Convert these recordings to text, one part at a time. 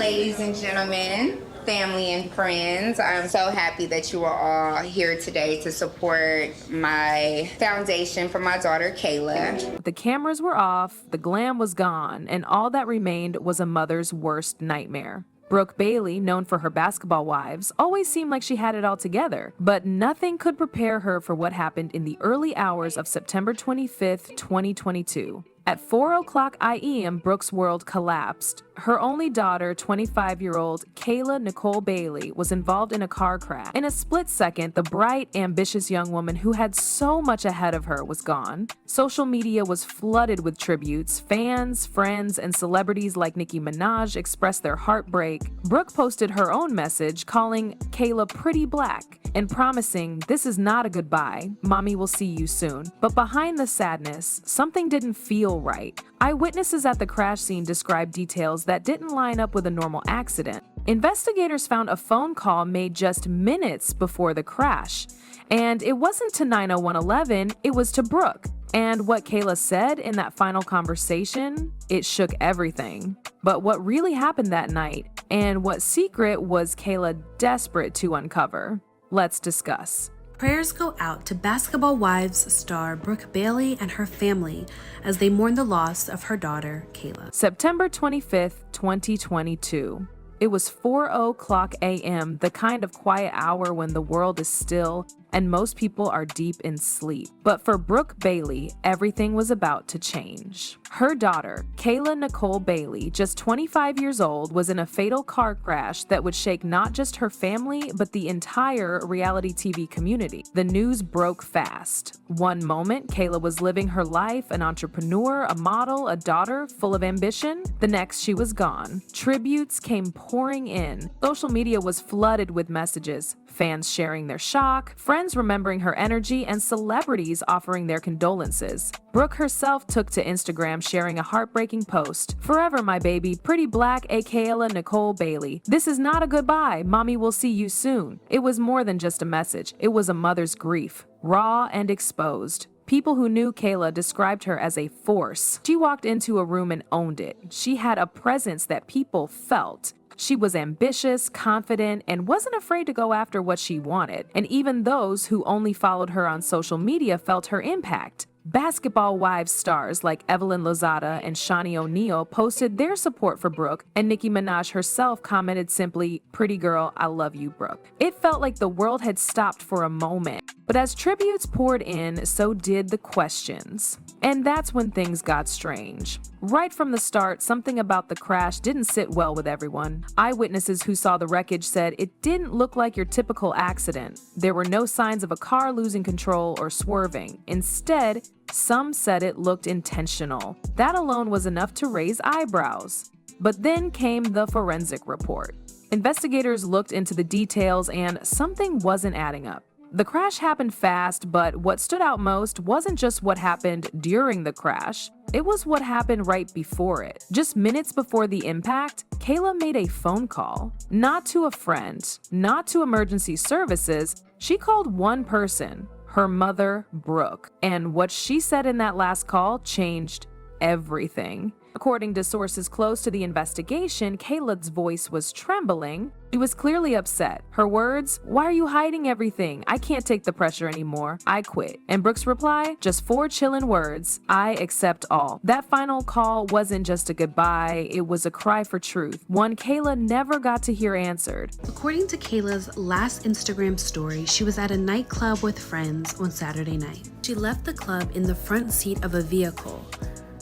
ladies and gentlemen, family and friends. I'm so happy that you are all here today to support my foundation for my daughter, Kayla. The cameras were off, the glam was gone, and all that remained was a mother's worst nightmare. Brooke Bailey, known for her basketball wives, always seemed like she had it all together, but nothing could prepare her for what happened in the early hours of September 25th, 2022. At 4 o'clock IEM, Brooke's world collapsed. Her only daughter, 25-year-old Kayla Nicole Bailey, was involved in a car crash. In a split second, the bright, ambitious young woman who had so much ahead of her was gone. Social media was flooded with tributes. Fans, friends, and celebrities like Nicki Minaj expressed their heartbreak. Brooke posted her own message calling Kayla pretty black and promising, "This is not a goodbye. Mommy will see you soon." But behind the sadness, something didn't feel right. Eyewitnesses at the crash scene described details that didn't line up with a normal accident. Investigators found a phone call made just minutes before the crash. And it wasn't to 90111, it was to Brooke. And what Kayla said in that final conversation, it shook everything. But what really happened that night, and what secret was Kayla desperate to uncover? Let's discuss. Prayers go out to Basketball Wives star Brooke Bailey and her family as they mourn the loss of her daughter, Kayla. September 25th, 2022. It was 4:00 a.m., the kind of quiet hour when the world is still and most people are deep in sleep. But for Brooke Bailey, everything was about to change. Her daughter, Kayla Nicole Bailey, just 25 years old, was in a fatal car crash that would shake not just her family, but the entire reality TV community. The news broke fast. One moment, Kayla was living her life, an entrepreneur, a model, a daughter full of ambition. The next, she was gone. Tributes came pouring in. Social media was flooded with messages, fans sharing their shock, friends remembering her energy, and celebrities offering their condolences. Brooke herself took to Instagram sharing a heartbreaking post. "Forever, my baby, pretty black, aka Nicole Bailey. This is not a goodbye. Mommy will see you soon." It was more than just a message. It was a mother's grief, raw and exposed. People who knew Kayla described her as a force. She walked into a room and owned it. She had a presence that people felt. She was ambitious, confident, and wasn't afraid to go after what she wanted. And even those who only followed her on social media felt her impact. Basketball Wives stars like Evelyn Lozada and Shawnee O'Neal posted their support for Brooke, and Nicki Minaj herself commented simply, "Pretty girl, I love you, Brooke." It felt like the world had stopped for a moment. But as tributes poured in, so did the questions. And that's when things got strange. Right from the start, something about the crash didn't sit well with everyone. Eyewitnesses who saw the wreckage said it didn't look like your typical accident. There were no signs of a car losing control or swerving. Instead, some said it looked intentional. That alone was enough to raise eyebrows. But then came the forensic report. Investigators looked into the details and something wasn't adding up. The crash happened fast, but what stood out most wasn't just what happened during the crash. It was what happened right before it. Just minutes before the impact, Kayla made a phone call. Not to a friend, not to emergency services. She called one person, her mother, Brooke. And what she said in that last call changed everything. According to sources close to the investigation, Kayla's voice was trembling. She was clearly upset. Her words, "Why are you hiding everything? I can't take the pressure anymore. I quit." And Brooke's reply, just 4 chillin' words, "I accept all." That final call wasn't just a goodbye, it was a cry for truth, one Kayla never got to hear answered. According to Kayla's last Instagram story, she was at a nightclub with friends on Saturday night. She left the club in the front seat of a vehicle.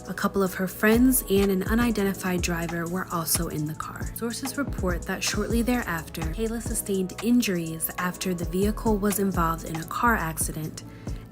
A couple of her friends and an unidentified driver were also in the car. Sources report that shortly thereafter, Kayla sustained injuries after the vehicle was involved in a car accident,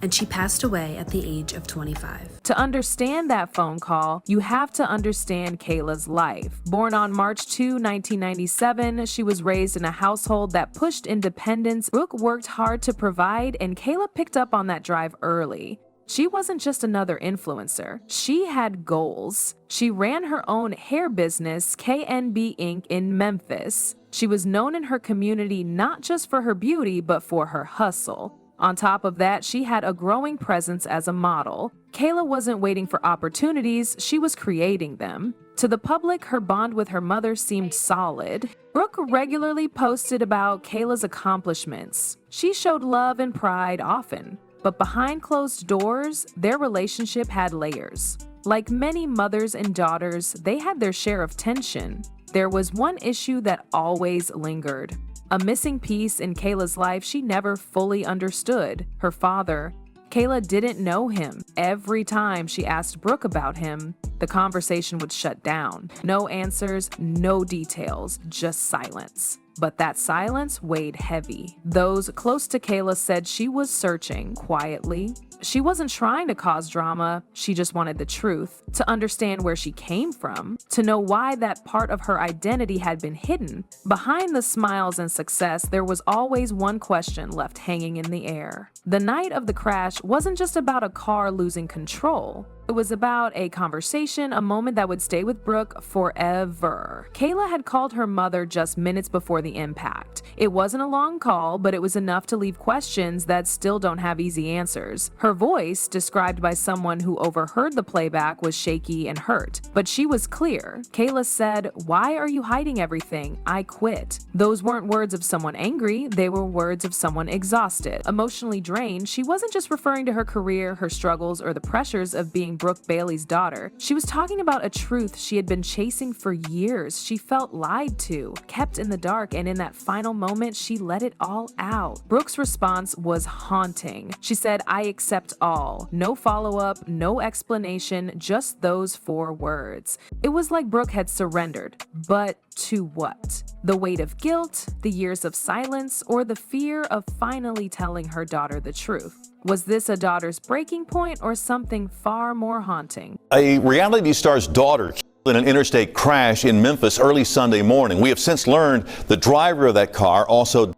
and she passed away at the age of 25. To understand that phone call, you have to understand Kayla's life. Born on March 2, 1997, she was raised in a household that pushed independence. Brooke worked hard to provide, and Kayla picked up on that drive early. She wasn't just another influencer. She had goals. She ran her own hair business, KNB Inc. in Memphis. She was known in her community not just for her beauty, but for her hustle. On top of that, she had a growing presence as a model. Kayla wasn't waiting for opportunities, she was creating them. To the public, her bond with her mother seemed solid. Brooke regularly posted about Kayla's accomplishments. She showed love and pride often, but behind closed doors, their relationship had layers. Like many mothers and daughters, they had their share of tension. There was one issue that always lingered. A missing piece in Kayla's life she never fully understood, her father. Kayla didn't know him. Every time she asked Brooke about him, the conversation would shut down. No answers, no details, just silence. But that silence weighed heavy. Those close to Kayla said she was searching quietly. She wasn't trying to cause drama, she just wanted the truth, to understand where she came from, to know why that part of her identity had been hidden. Behind the smiles and success, there was always one question left hanging in the air. The night of the crash wasn't just about a car losing control. It was about a conversation, a moment that would stay with Brooke forever. Kayla had called her mother just minutes before the impact. It wasn't a long call, but it was enough to leave questions that still don't have easy answers. Her voice, described by someone who overheard the playback, was shaky and hurt, but she was clear. Kayla said, "Why are you hiding everything? I quit." Those weren't words of someone angry, they were words of someone exhausted. Emotionally drained, she wasn't just referring to her career, her struggles, or the pressures of being Brooke Bailey's daughter. She was talking about a truth she had been chasing for years. She felt lied to, kept in the dark, and in that final moment, she let it all out. Brooke's response was haunting. She said, "I accept all." No follow-up, no explanation, just those 4 words. It was like Brooke had surrendered. But to what? The weight of guilt, the years of silence, or the fear of finally telling her daughter the truth? Was this a daughter's breaking point or something far more haunting? A reality star's daughter killed in an interstate crash in Memphis early Sunday morning. We have since learned the driver of that car also.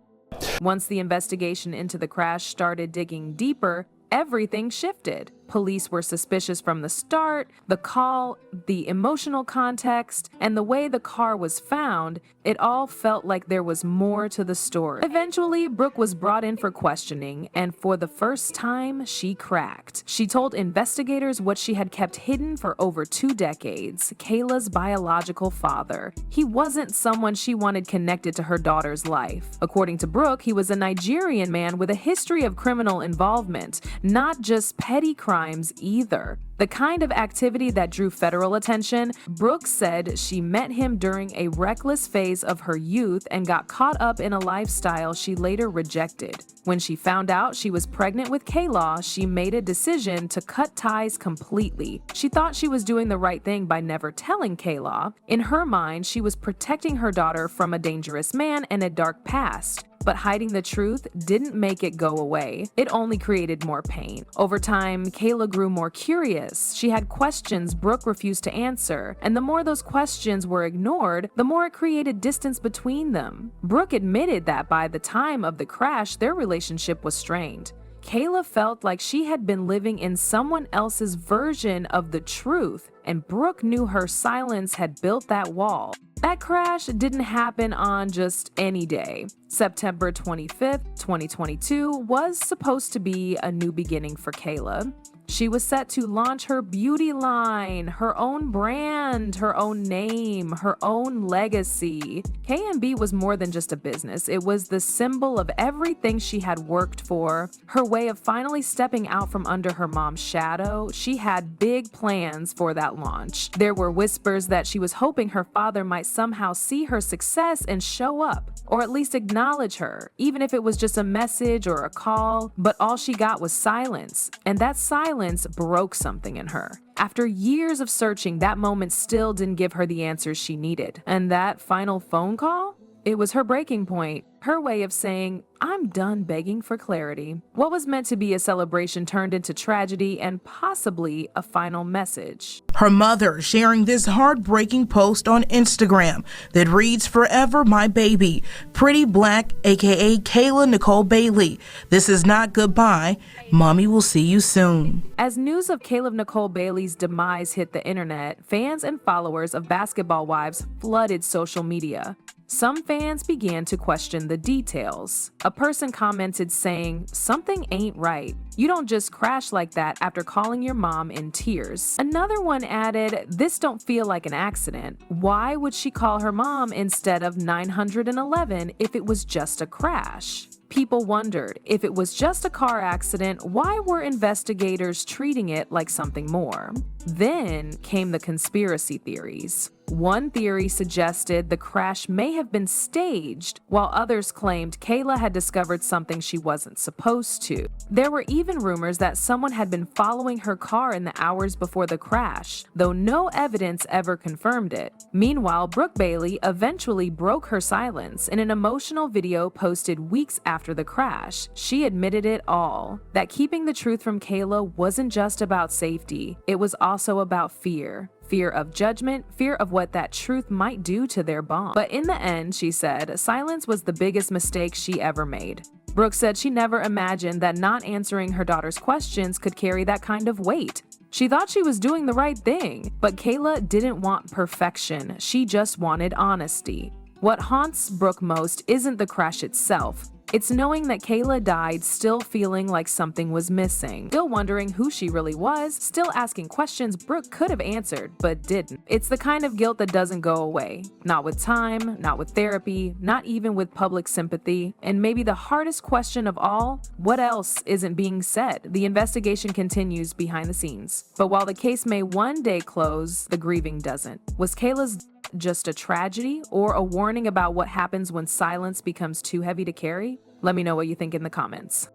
Once the investigation into the crash started digging deeper, everything shifted. Police were suspicious from the start. The call, the emotional context, and the way the car was found, it all felt like there was more to the story. Eventually, Brooke was brought in for questioning, and for the first time, she cracked. She told investigators what she had kept hidden for over 2 decades, Kayla's biological father. He wasn't someone she wanted connected to her daughter's life. According to Brooke, he was a Nigerian man with a history of criminal involvement, not just petty crimes either. The kind of activity that drew federal attention. Brooke said she met him during a reckless phase of her youth and got caught up in a lifestyle she later rejected. When she found out she was pregnant with Kayla, she made a decision to cut ties completely. She thought she was doing the right thing by never telling Kayla. In her mind, she was protecting her daughter from a dangerous man and a dark past. But hiding the truth didn't make it go away. It only created more pain. Over time, Kayla grew more curious. She had questions Brooke refused to answer, and the more those questions were ignored, the more it created distance between them. Brooke admitted that by the time of the crash, their relationship was strained. Kayla felt like she had been living in someone else's version of the truth, and Brooke knew her silence had built that wall. That crash didn't happen on just any day. September 25th, 2022 was supposed to be a new beginning for Kayla. She was set to launch her beauty line, her own brand, her own name, her own legacy. K&B was more than just a business. It was the symbol of everything she had worked for, her way of finally stepping out from under her mom's shadow. She had big plans for that launch. There were whispers that she was hoping her father might somehow see her success and show up, or at least acknowledge her, even if it was just a message or a call. But all she got was silence, and that silence broke something in her. After years of searching, that moment still didn't give her the answers she needed. And that final phone call? It was her breaking point, her way of saying, "I'm done begging for clarity." What was meant to be a celebration turned into tragedy and possibly a final message. Her mother sharing this heartbreaking post on Instagram that reads, "Forever my baby, Pretty Black, aka Kayla Nicole Bailey. This is not goodbye. Mommy will see you soon." As news of Kayla Nicole Bailey's demise hit the internet, fans and followers of Basketball Wives flooded social media. Some fans began to question the details. A person commented saying, "Something ain't right. You don't just crash like that after calling your mom in tears." Another one added, "This don't feel like an accident. Why would she call her mom instead of 911 if it was just a crash?" People wondered, if it was just a car accident, why were investigators treating it like something more? Then came the conspiracy theories. One theory suggested the crash may have been staged, while others claimed Kayla had discovered something she wasn't supposed to. There were even rumors that someone had been following her car in the hours before the crash, though no evidence ever confirmed it. Meanwhile, Brooke Bailey eventually broke her silence in an emotional video posted weeks after the crash. She admitted it all, that keeping the truth from Kayla wasn't just about safety, it was also about fear. Fear of judgment, fear of what that truth might do to their bond. But in the end, she said, silence was the biggest mistake she ever made. Brooke said she never imagined that not answering her daughter's questions could carry that kind of weight. She thought she was doing the right thing, but Kayla didn't want perfection. She just wanted honesty. What haunts Brooke most isn't the crash itself. It's knowing that Kayla died still feeling like something was missing, still wondering who she really was, still asking questions Brooke could have answered but didn't. It's the kind of guilt that doesn't go away. Not with time, not with therapy, not even with public sympathy. And maybe the hardest question of all, what else isn't being said? The investigation continues behind the scenes. But while the case may one day close, the grieving doesn't. Was Kayla's just a tragedy or a warning about what happens when silence becomes too heavy to carry? Let me know what you think in the comments.